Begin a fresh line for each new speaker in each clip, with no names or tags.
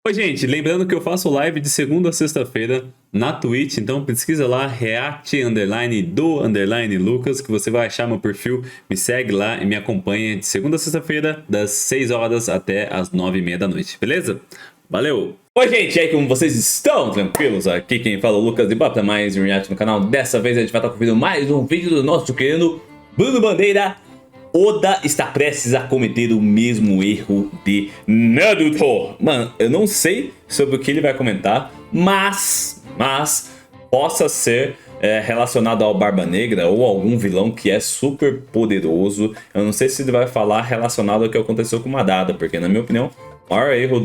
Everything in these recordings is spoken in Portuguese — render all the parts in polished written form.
Oi, gente, lembrando que eu faço live de segunda a sexta-feira na Twitch, então pesquisa lá, react_do_lucas, que você vai achar meu perfil, me segue lá e me acompanha de segunda a sexta-feira, das 6 horas até as 9h30 da noite, beleza? Valeu! Oi, gente, e aí, como vocês estão? Tranquilos? Aqui quem fala é o Lucas e bota mais um react no canal. Dessa vez a gente vai estar conferindo mais um vídeo do nosso querido Bruno Bandeira. Oda está prestes a cometer o mesmo erro de Naruto. Mano, eu não sei sobre o que ele vai comentar, mas possa ser relacionado ao Barba Negra ou algum vilão que é super poderoso. Eu não sei se ele vai falar relacionado ao que aconteceu com Madara, porque na minha opinião, o maior erro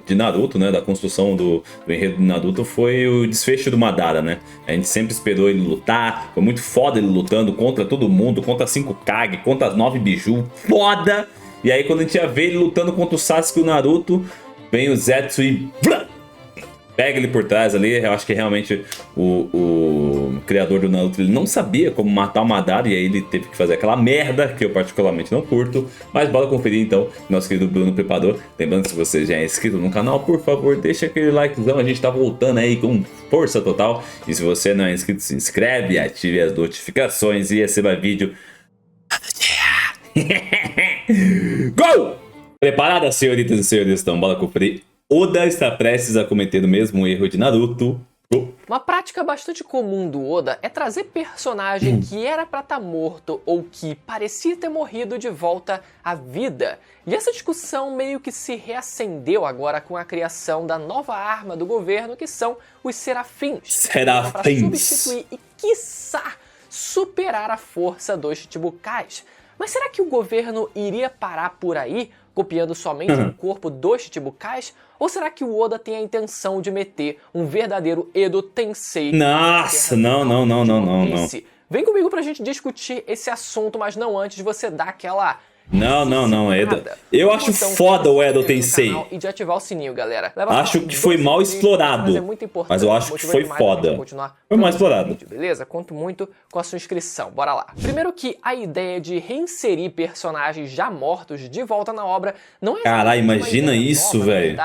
de Naruto, né, da construção do enredo de Naruto foi o desfecho do Madara, né? A gente sempre esperou ele lutar, foi muito foda ele lutando contra todo mundo, contra 5 Kage, contra as 9 Biju, foda! E aí quando a gente ia ver ele lutando contra o Sasuke e o Naruto, vem o Zetsu e pega ele por trás ali. Eu acho que realmente o criador do Naruto ele não sabia como matar o Madara, e aí ele teve que fazer aquela merda que eu particularmente não curto. Mas bora conferir então, nosso querido Bruno preparou. Lembrando que se você já é inscrito no canal, por favor, deixa aquele likezão, a gente tá voltando aí com força total. E se você não é inscrito, se inscreve, ative as notificações e receba vídeo todo dia. Go! Preparadas, senhoritas e senhores? Então bora conferir. Oda está prestes a cometer o mesmo erro de Naruto.
Uma prática bastante comum do Oda é trazer personagem que era pra estar morto ou que parecia ter morrido de volta à vida. E essa discussão meio que se reacendeu agora com a criação da nova arma do governo, que são os Serafins. Para substituir e, quiçá, superar a força dos Chichibukais. Mas será que o governo iria parar por aí, copiando somente o corpo dos Chichibukais? Ou será que o Oda tem a intenção de meter um verdadeiro Edo Tensei?
Nossa, não.
Vem comigo pra gente discutir esse assunto, mas não antes de você dar aquela...
Não, Edo. Eu acho foda o Edo Tensei.
E de ativar o sininho, galera.
Acho que foi mal explorado, mas eu acho que foi foda. Foi mal explorado.
Beleza? Conto muito com a sua inscrição. Bora lá. Primeiro que a ideia de reinserir personagens já mortos de volta na obra não é...
Caralho, imagina isso, velho.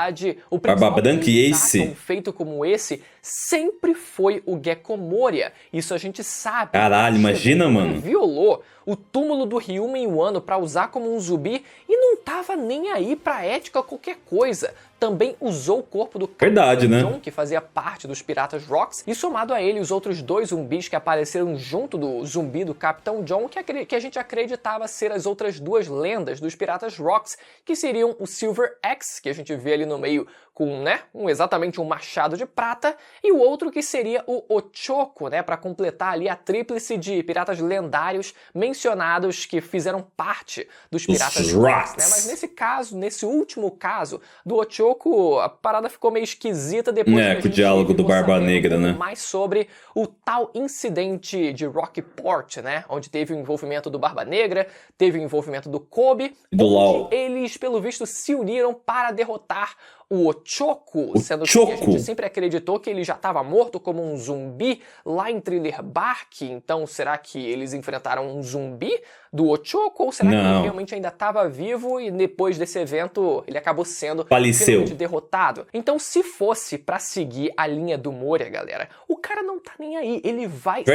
Barba Branca e Ace.
Feito como esse sempre foi o Gekko Moria. Isso a gente sabe.
Caralho, imagina, mano.
Violou o túmulo do Ryuma em Wano pra usar como um zumbi e não tava nem aí pra ética ou qualquer coisa. Também usou o corpo do
Verdade, né?
John, que fazia parte dos Piratas Rocks, e somado a ele os outros dois zumbis que apareceram junto do zumbi do Capitão John, que a gente acreditava ser as outras duas lendas dos Piratas Rocks, que seriam o Silver Axe, que a gente vê ali no meio com, né, exatamente um machado de prata, e o outro que seria o Ochoko, né, para completar ali a tríplice de piratas lendários mencionados que fizeram parte dos Piratas Rocks, né? Mas nesse caso, nesse último caso do Ochoko, a parada ficou meio esquisita depois que
com o diálogo do Barba Negra, né?
Mais sobre o tal incidente de Rockport, né? Onde teve o envolvimento do Barba Negra, teve o envolvimento do Kobe, onde eles, pelo visto, se uniram para derrotar o Ochoko, sendo que a gente sempre acreditou que ele já estava morto como um zumbi lá em Thriller Bark. Então, será que eles enfrentaram um zumbi do Ochoko? Ou será que ele realmente ainda estava vivo e depois desse evento ele acabou sendo finalmente derrotado? Então, se fosse pra seguir a linha do Moria, galera, o cara não tá nem aí. Ele vai...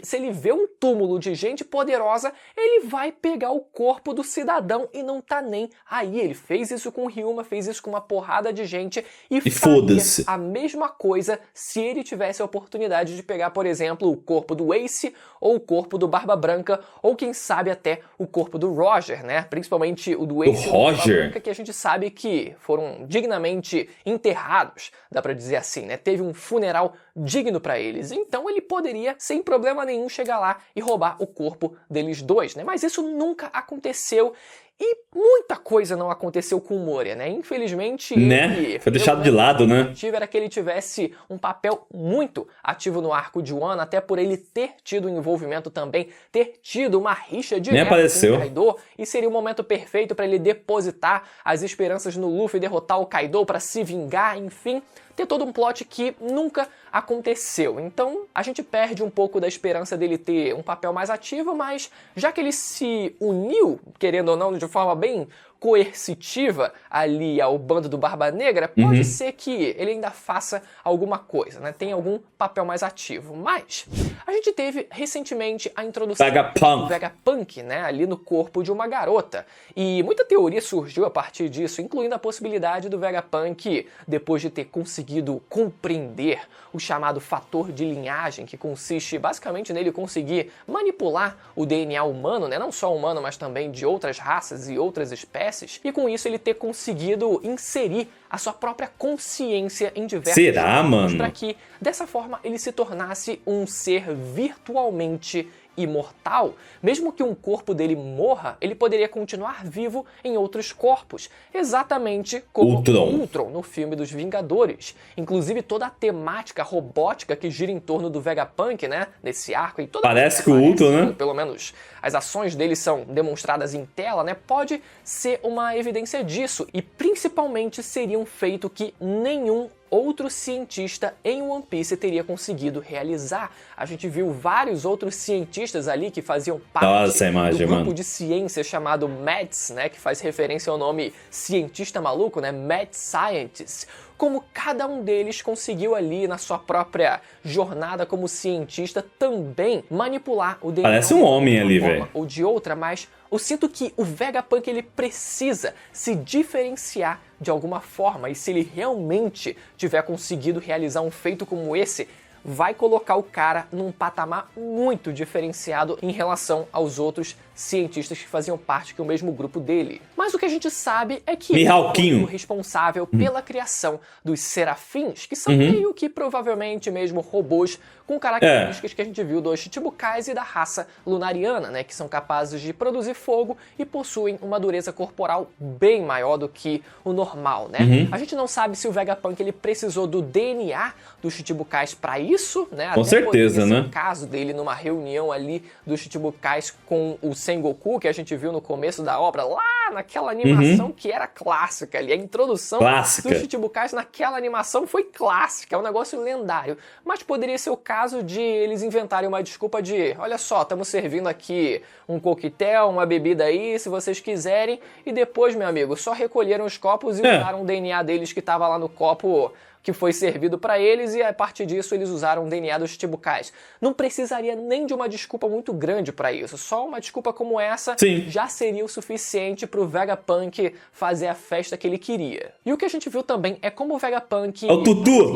Se ele vê um túmulo de gente poderosa, ele vai pegar o corpo do cidadão e não tá nem aí. Ele fez isso com o Ryuma, fez isso com uma porrada de gente e faria a mesma coisa se ele tivesse a oportunidade de pegar, por exemplo, o corpo do Ace ou o corpo do Barba Branca ou quem sabe até o corpo do Roger, né? Principalmente o do Ace e do Barba Branca, que a gente sabe que foram dignamente enterrados, dá pra dizer assim, né? Teve um funeral digno pra eles. Então ele poderia, sem problema nenhum, chegar lá e roubar o corpo deles dois, né? Mas isso nunca aconteceu. E muita coisa não aconteceu com o Moria, né? Infelizmente,
ele foi deixado de lado, né?
Era que ele tivesse um papel muito ativo no arco de Wano, até por ele ter tido um envolvimento também, ter tido uma rixa direta com o Kaido, e seria o momento perfeito para ele depositar as esperanças no Luffy, derrotar o Kaido para se vingar, enfim, ter todo um plot que nunca aconteceu. Então, a gente perde um pouco da esperança dele ter um papel mais ativo, mas já que ele se uniu, querendo ou não, de forma bem coercitiva ali ao bando do Barba Negra, pode ser que ele ainda faça alguma coisa, né? Tem algum papel mais ativo. Mas a gente teve recentemente a introdução do Vegapunk, né? Ali no corpo de uma garota. E muita teoria surgiu a partir disso, incluindo a possibilidade do Vegapunk, depois de ter conseguido compreender o chamado fator de linhagem, que consiste basicamente nele conseguir manipular o DNA humano, né? Não só humano, mas também de outras raças e outras espécies, e com isso ele ter conseguido inserir a sua própria consciência em diversos corpos, para que dessa forma ele se tornasse um ser virtualmente imortal. Mesmo que um corpo dele morra, ele poderia continuar vivo em outros corpos, exatamente como Ultron no filme dos Vingadores. Inclusive toda a temática robótica que gira em torno do Vegapunk, né, nesse arco, e toda
parece que o Ultron, né?
Pelo menos as ações dele são demonstradas em tela, né, pode ser uma evidência disso, e principalmente seria um feito que nenhum outro cientista em One Piece teria conseguido realizar. A gente viu vários outros cientistas ali que faziam parte do grupo de ciência chamado MADS, né, que faz referência ao nome cientista maluco, né, Mad Scientist. Como cada um deles conseguiu ali na sua própria jornada como cientista também manipular o DNA.
Parece um homem ali, velho.
Ou de outra, mas eu sinto que o Vegapunk ele precisa se diferenciar de alguma forma, e se ele realmente tiver conseguido realizar um feito como esse, vai colocar o cara num patamar muito diferenciado em relação aos outros cientistas que faziam parte do mesmo grupo dele. Mas o que a gente sabe é que ele foi o responsável pela criação dos Serafins, que são meio que provavelmente mesmo robôs com características que a gente viu dos Chichibukais e da raça lunariana, né, que são capazes de produzir fogo e possuem uma dureza corporal bem maior do que o normal, né? A gente não sabe se o Vegapunk ele precisou do DNA dos Chichibukais para isso, né?
Com certeza, né?
O caso dele numa reunião ali dos Chichibukais com o Sengoku, que a gente viu no começo da obra, lá naquela animação que era clássica ali. A introdução dos Chichibukais naquela animação foi clássica, é um negócio lendário. Mas poderia ser o caso de eles inventarem uma desculpa de, olha só, estamos servindo aqui um coquetel, uma bebida aí, se vocês quiserem, e depois, meu amigo, só recolheram os copos e usaram o DNA deles que estava lá no copo que foi servido para eles, e a partir disso eles usaram o DNA dos Chichibukais. Não precisaria nem de uma desculpa muito grande para isso, só uma desculpa como essa já seria o suficiente para o Vegapunk fazer a festa que ele queria. E o que a gente viu também é como o Vegapunk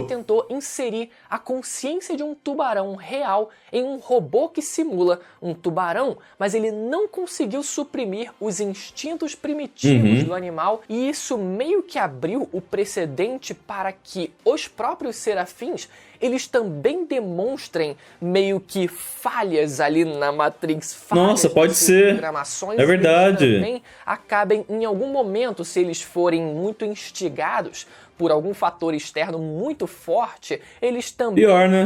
tentou inserir a consciência de um tubarão real em um robô que simula um tubarão, mas ele não conseguiu suprimir os instintos primitivos do animal, e isso meio que abriu o precedente para que os próprios Serafins, eles também demonstrem meio que falhas ali na Matrix.
Nossa, pode ser. É verdade.
E também acabem em algum momento, se eles forem muito instigados por algum fator externo muito forte, eles também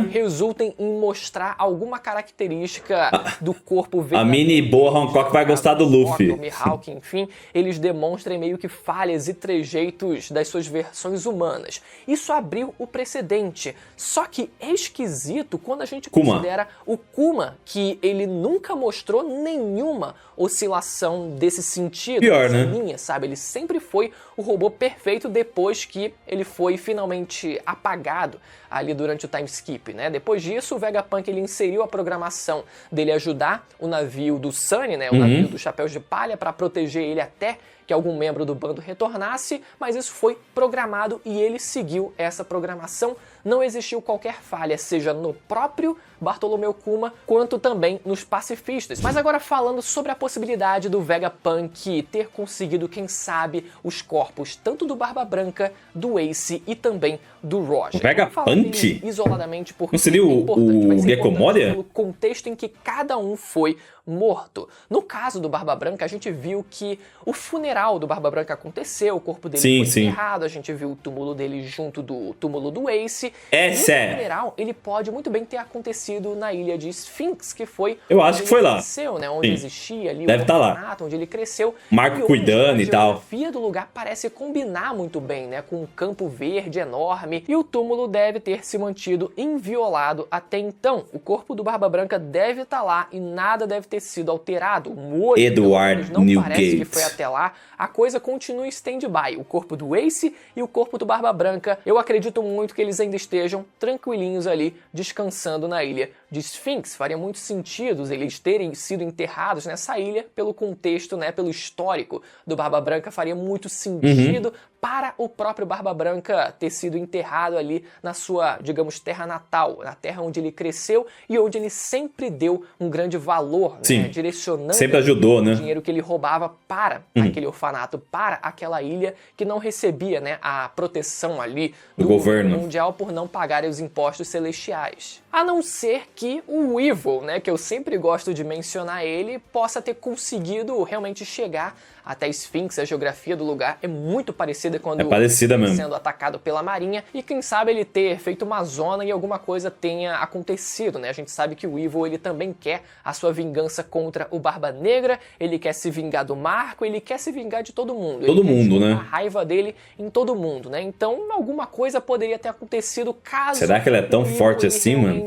resultem em mostrar alguma característica do corpo verdadeiro.
A mini boa Hancock vai gostar do Luffy.
O Mihawk, enfim, eles demonstrem meio que falhas e trejeitos das suas versões humanas. Isso abriu o precedente. Só que é esquisito quando a gente considera o Kuma, que ele nunca mostrou nenhuma oscilação desse sentido. Linha, sabe? Ele sempre foi o robô perfeito depois que ele foi finalmente apagado ali durante o time skip, né? Depois disso, o Vegapunk ele inseriu a programação dele ajudar o navio do Sunny, né? O navio dos Chapéus de Palha, para proteger ele até que algum membro do bando retornasse, mas isso foi programado e ele seguiu essa programação. Não existiu qualquer falha, seja no próprio Bartolomeu Kuma, quanto também nos pacifistas. Mas agora falando sobre a possibilidade do Vegapunk ter conseguido, quem sabe, os corpos tanto do Barba Branca, do Ace e também do Roger.
O Vegapunk?
Isoladamente, porque
não seria o Gecko Moria?
Pelo contexto em que cada um foi morto. No caso do Barba Branca, a gente viu que o funeral do Barba Branca aconteceu, o corpo dele foi enterrado, a gente viu o túmulo dele junto do túmulo do Ace, Ace.
Essa
No geral, ele pode muito bem ter acontecido na ilha de Sphinx, que foi
eu acho que foi lá.
Cresceu, né? Onde existia ali
deve estar lá.
orfanato, onde ele cresceu.
Marco cuidando e tal.
A geografia do lugar parece combinar muito bem, né? Com um campo verde enorme. E o túmulo deve ter se mantido inviolado até então. O corpo do Barba Branca deve estar lá e nada deve ter sido alterado. O molho
Edward
não
Newgate.
parece que foi até lá. A coisa continua em stand-by. O corpo do Ace e o corpo do Barba Branca, eu acredito muito que eles ainda estejam tranquilinhos ali, descansando na ilha de Sphinx. Faria muito sentido eles terem sido enterrados nessa ilha pelo contexto, né, pelo histórico do Barba Branca. Faria muito sentido para o próprio Barba Branca ter sido enterrado ali na sua, digamos, terra natal, na terra onde ele cresceu e onde ele sempre deu um grande valor, né, direcionando
sempre ajudou,
o
né,
dinheiro que ele roubava para aquele orfanato, para aquela ilha que não recebia, né, a proteção ali do governo mundial por não pagar os impostos celestiais. A não ser que o Weevil, né, que eu sempre gosto de mencionar ele, possa ter conseguido realmente chegar até Sphinx. A geografia do lugar é muito parecida quando sendo atacado pela marinha, e quem sabe ele ter feito uma zona e alguma coisa tenha acontecido, né? A gente sabe que o Weevil, ele também quer a sua vingança contra o Barba Negra, ele quer se vingar do Marco, ele quer se vingar de todo mundo.
Todo mundo, né?
A raiva dele em todo mundo, né? Então alguma coisa poderia ter acontecido caso...
Será que ele é tão forte assim, mano?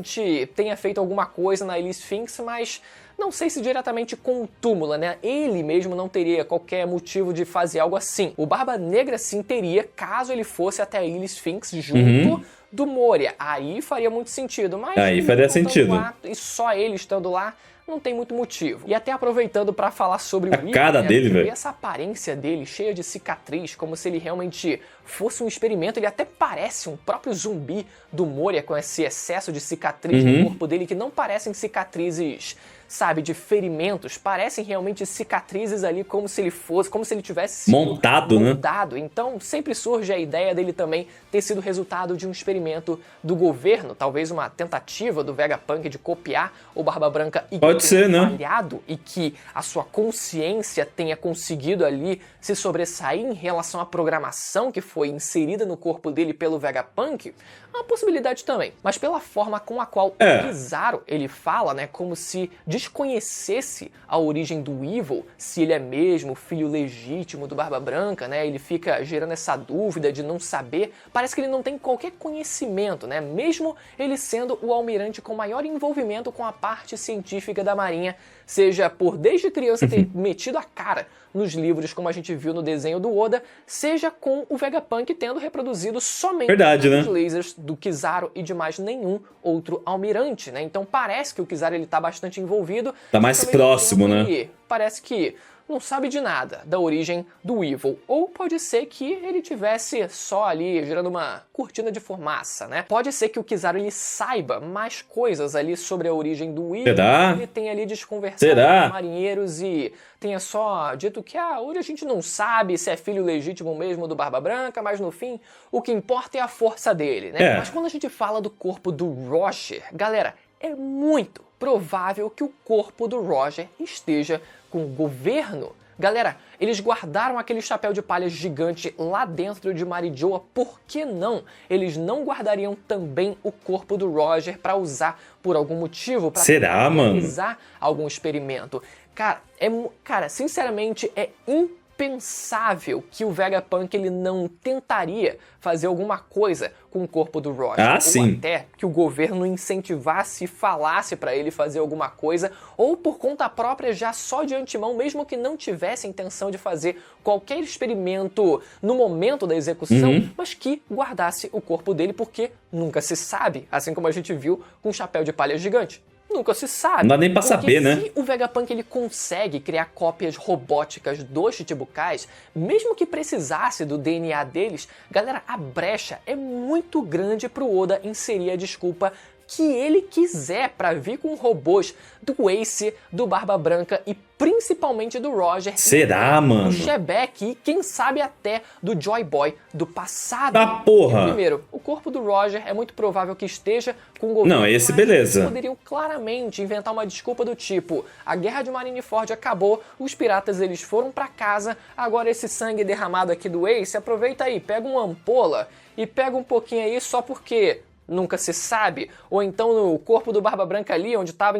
Tenha feito alguma coisa na ilha Sphinx, mas não sei se diretamente com o túmulo, né? Ele mesmo não teria qualquer motivo de fazer algo assim. O Barba Negra sim teria, caso ele fosse até a ilha Sphinx junto do Moria. Aí faria muito sentido, mas...
Aí faria sentido.
Lá, e só ele estando lá, não tem muito motivo. E até aproveitando para falar sobre o
a cara dele, velho.
Essa aparência dele, cheia de cicatriz, como se ele realmente fosse um experimento. Ele até parece um próprio zumbi do Moria, com esse excesso de cicatriz no corpo dele, que não parecem cicatrizes, sabe, de ferimentos. Parecem realmente cicatrizes ali, como se ele fosse, como se ele tivesse sido
montado, né?
Então sempre surge a ideia dele também ter sido resultado de um experimento do governo, talvez uma tentativa do Vegapunk de copiar o Barba Branca e
pode ser, né?
falhado, e que a sua consciência tenha conseguido ali se sobressair em relação à programação que foi inserida no corpo dele pelo Vegapunk. É uma possibilidade também, mas pela forma com a qual o Kizaru ele fala, né, como se desconhecesse a origem do Weevil, se ele é mesmo filho legítimo do Barba Branca, né? Ele fica gerando essa dúvida de não saber. Parece que ele não tem qualquer conhecimento, né? Mesmo ele sendo o almirante com maior envolvimento com a parte científica da Marinha, seja por desde criança ter metido a cara nos livros, como a gente viu no desenho do Oda, seja com o Vegapunk tendo reproduzido somente os lasers do Kizaru e de mais nenhum outro almirante, né? Então parece que o Kizaru ele tá bastante envolvido.
Tá mais próximo, né?
Parece que não sabe de nada da origem do Weevil. Ou pode ser que ele tivesse só ali gerando uma cortina de fumaça, né? Pode ser que o Kizaru ele saiba mais coisas ali sobre a origem do Weevil. Ele tenha ali desconversado com os marinheiros e tenha só dito que hoje a gente não sabe se é filho legítimo mesmo do Barba Branca, mas no fim o que importa é a força dele, né? Mas quando a gente fala do corpo do Roger, galera, é muito provável que o corpo do Roger esteja com o governo. Galera, eles guardaram aquele chapéu de palha gigante lá dentro de Marijoa, por que não? Eles não guardariam também o corpo do Roger para usar por algum motivo? Pra realizar algum experimento? Cara, sinceramente, é impensável que o Vegapunk ele não tentaria fazer alguma coisa com o corpo do Roger. Ou até que o governo incentivasse e falasse para ele fazer alguma coisa, ou por conta própria, já só de antemão, mesmo que não tivesse intenção de fazer qualquer experimento no momento da execução, mas que guardasse o corpo dele, porque nunca se sabe, assim como a gente viu com o chapéu de palha gigante. Nunca se sabe.
Não dá nem pra saber, né?
Se o Vegapunk ele consegue criar cópias robóticas dos Chichibukais, mesmo que precisasse do DNA deles, galera, a brecha é muito grande pro Oda inserir a desculpa que ele quiser para vir com robôs do Ace, do Barba Branca e principalmente do Roger.
Será, mano?
Do Shebeck e quem sabe até do Joy Boy do passado.
Porra!
Primeiro, o corpo do Roger é muito provável que esteja com o governo.
Não, esse beleza.
Poderiam claramente inventar uma desculpa do tipo: a guerra de Marineford acabou, os piratas eles foram para casa, agora esse sangue derramado aqui do Ace, aproveita aí, pega uma ampola e pega um pouquinho aí só porque Nunca se sabe. Ou então no corpo do Barba Branca ali, onde estava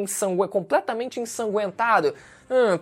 completamente ensanguentado.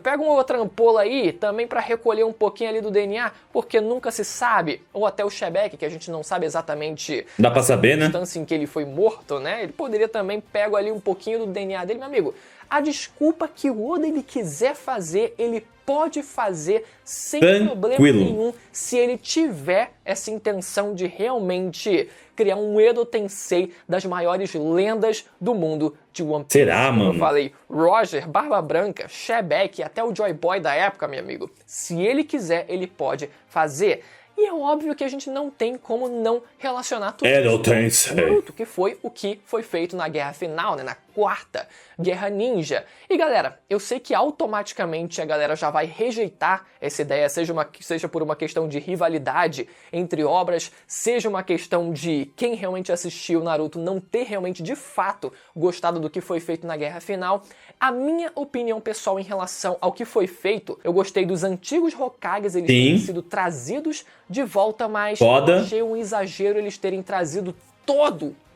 Pega uma outra ampola aí, também para recolher um pouquinho ali do DNA, porque nunca se sabe. Ou até o Shebeck, que a gente não sabe exatamente...
Dá pra saber, né?
A distância em que ele foi morto, né? Ele poderia também pegar ali um pouquinho do DNA dele. Meu amigo, a desculpa que o Oda ele quiser fazer, ele pode fazer sem problema nenhum, se ele tiver essa intenção de realmente criar um Edo Tensei das maiores lendas do mundo de One Piece.
Será, mano?
Como eu falei, Roger, Barba Branca, Shebeck, até o Joy Boy da época, meu amigo. Se ele quiser, ele pode fazer. E é óbvio que a gente não tem como não relacionar tudo isso com Naruto, que foi o que foi feito na guerra final, né, na quarta Guerra Ninja. E galera, eu sei que automaticamente a galera já vai rejeitar essa ideia, seja por uma questão de rivalidade entre obras, seja uma questão de quem realmente assistiu Naruto não ter realmente de fato gostado do que foi feito na guerra final. A minha opinião pessoal em relação ao que foi feito, eu gostei dos antigos Hokages, eles terem sido trazidos de volta, mas eu achei um exagero eles terem trazido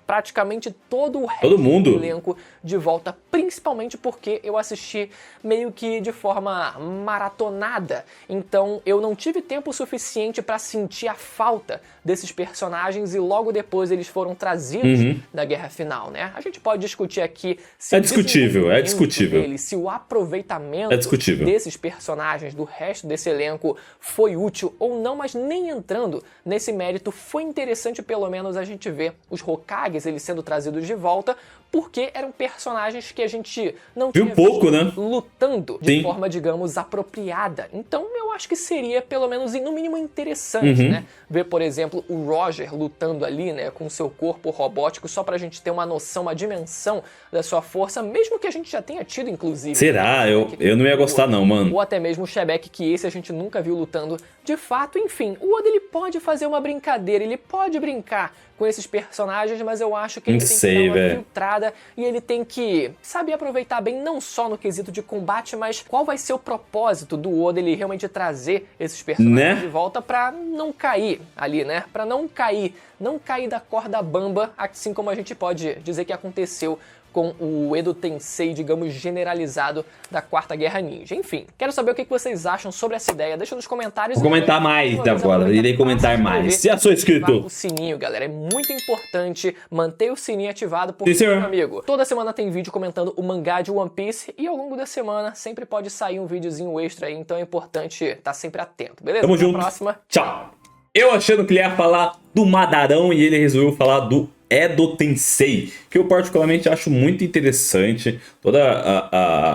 praticamente todo o resto do elenco de volta, principalmente porque eu assisti meio que de forma maratonada, então eu não tive tempo suficiente para sentir a falta desses personagens e logo depois eles foram trazidos na guerra final, né? A gente pode discutir aqui se se o aproveitamento desses personagens, do resto desse elenco foi útil ou não, mas nem entrando nesse mérito, foi interessante pelo menos a gente ver os Hokages eles sendo trazidos de volta, porque eram personagens que a gente não tinha visto lutando de forma, digamos, apropriada. Então eu acho que seria, pelo menos, no mínimo interessante, né? Ver, por exemplo, o Roger lutando ali, né, com seu corpo robótico, só pra gente ter uma noção, uma dimensão da sua força, mesmo que a gente já tenha tido, inclusive.
Será? Eu não ia gostar não, mano.
Ou até mesmo o Shebeck, que esse a gente nunca viu lutando de fato. Enfim, o Oda ele pode fazer uma brincadeira, ele pode brincar com esses personagens, mas eu acho que ele tem que dar uma filtrada e ele tem que saber aproveitar bem, não só no quesito de combate, mas qual vai ser o propósito do Oda ele realmente trazer esses personagens de volta pra não cair ali, né? Pra não cair da corda bamba, assim como a gente pode dizer que aconteceu com o Edo Tensei, digamos, generalizado da Quarta Guerra Ninja. Enfim, quero saber o que vocês acham sobre essa ideia. Deixa nos comentários.
Vou comentar mais agora, irei comentar mais. Se já sou inscrito.
O sininho, galera, é muito importante manter o sininho ativado, porque, meu amigo, toda semana tem vídeo comentando o mangá de One Piece e ao longo da semana sempre pode sair um videozinho extra aí, então é importante estar sempre atento, beleza?
Tamo junto.
Próxima.
Tchau. Eu achando que ele ia falar do Madarão e ele resolveu falar do Edo Tensei, que eu particularmente acho muito interessante,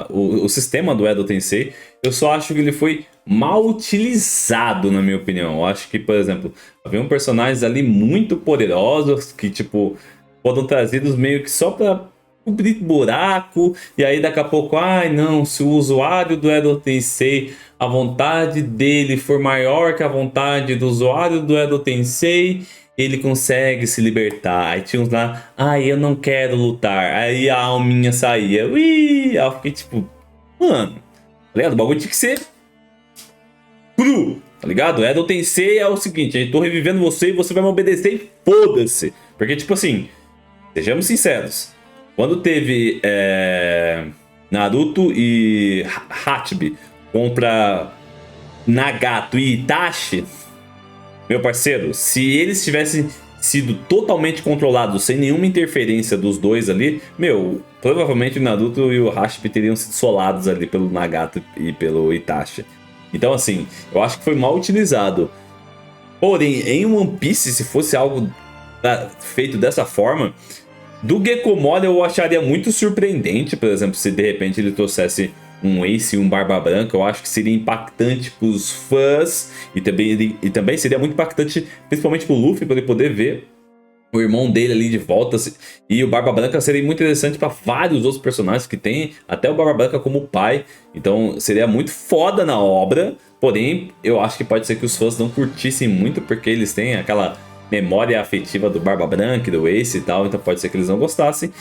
o sistema do Edo Tensei. Eu só acho que ele foi mal utilizado, na minha opinião. Eu acho que, por exemplo, havia personagens ali muito poderosos que, tipo, foram trazidos meio que só pra cobrir buraco, e aí daqui a pouco, ai não, se o usuário do Edo Tensei, a vontade dele for maior que a vontade do usuário do Edo Tensei, ele consegue se libertar. Aí tinha uns lá, ai, eu não quero lutar. Aí a alminha saía. Ui! Aí eu fiquei tipo, mano, tá ligado? O bagulho tinha que ser cru, tá ligado? Edo Tensei é o seguinte, eu tô revivendo você e você vai me obedecer e foda-se. Porque, tipo assim, sejamos sinceros, quando teve Naruto e Hachibi contra Nagato e Itachi, meu parceiro, se eles tivessem sido totalmente controlados, sem nenhuma interferência dos dois ali, meu, provavelmente o Naruto e o Hachibi teriam sido solados ali pelo Nagato e pelo Itachi. Então, assim, eu acho que foi mal utilizado. Porém, em One Piece, se fosse algo feito dessa forma, do Gekomori eu acharia muito surpreendente, por exemplo, se de repente ele trouxesse um Ace e um Barba Branca. Eu acho que seria impactante para os fãs e também seria muito impactante, principalmente para o Luffy, para ele poder ver o irmão dele ali de volta. E o Barba Branca seria muito interessante para vários outros personagens que tem, até o Barba Branca como pai. Então seria muito foda na obra, porém eu acho que pode ser que os fãs não curtissem muito, porque eles têm aquela memória afetiva do Barba Branca e do Ace e tal, então pode ser que eles não gostassem.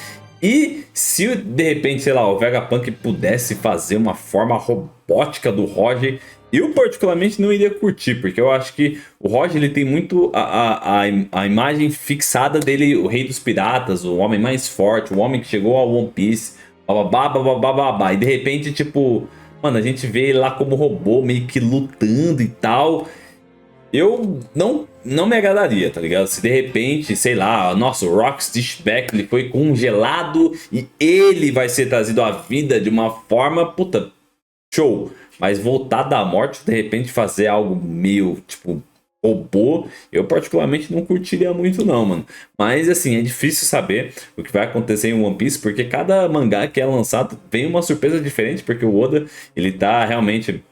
E se de repente, sei lá, o Vegapunk pudesse fazer uma forma robótica do Roger, eu particularmente não iria curtir, porque eu acho que o Roger ele tem muito a imagem fixada dele, o rei dos piratas, o homem mais forte, o homem que chegou ao One Piece, bababá, bababá, babá, e de repente, tipo, mano, a gente vê ele lá como robô, meio que lutando e tal. Eu não me agradaria, tá ligado? Se de repente, sei lá, nossa, o Rock Stitchback ele foi congelado e ele vai ser trazido à vida de uma forma, puta, show. Mas voltar da morte, de repente fazer algo meio, tipo, robô, eu particularmente não curtiria muito não, mano. Mas assim, é difícil saber o que vai acontecer em One Piece, porque cada mangá que é lançado vem uma surpresa diferente, porque o Oda, ele tá realmente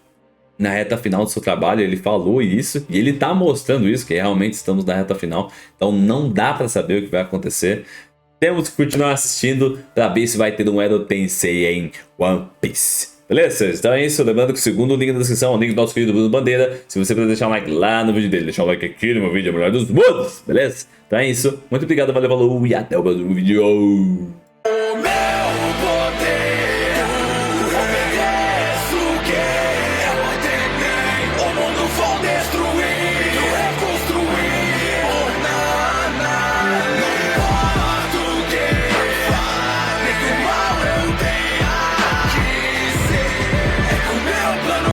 na reta final do seu trabalho, ele falou isso, e ele tá mostrando isso, que realmente estamos na reta final, então não dá pra saber o que vai acontecer. Temos que continuar assistindo pra ver se vai ter um Edo Tensei em One Piece. Beleza? Então é isso, lembrando que o segundo link na descrição é o link do nosso querido Bruno Bandeira. Se você puder deixar um like lá no vídeo dele, deixar um like aqui no meu vídeo, é o melhor dos mundos, beleza? Então é isso, muito obrigado, valeu, falou e até o próximo vídeo.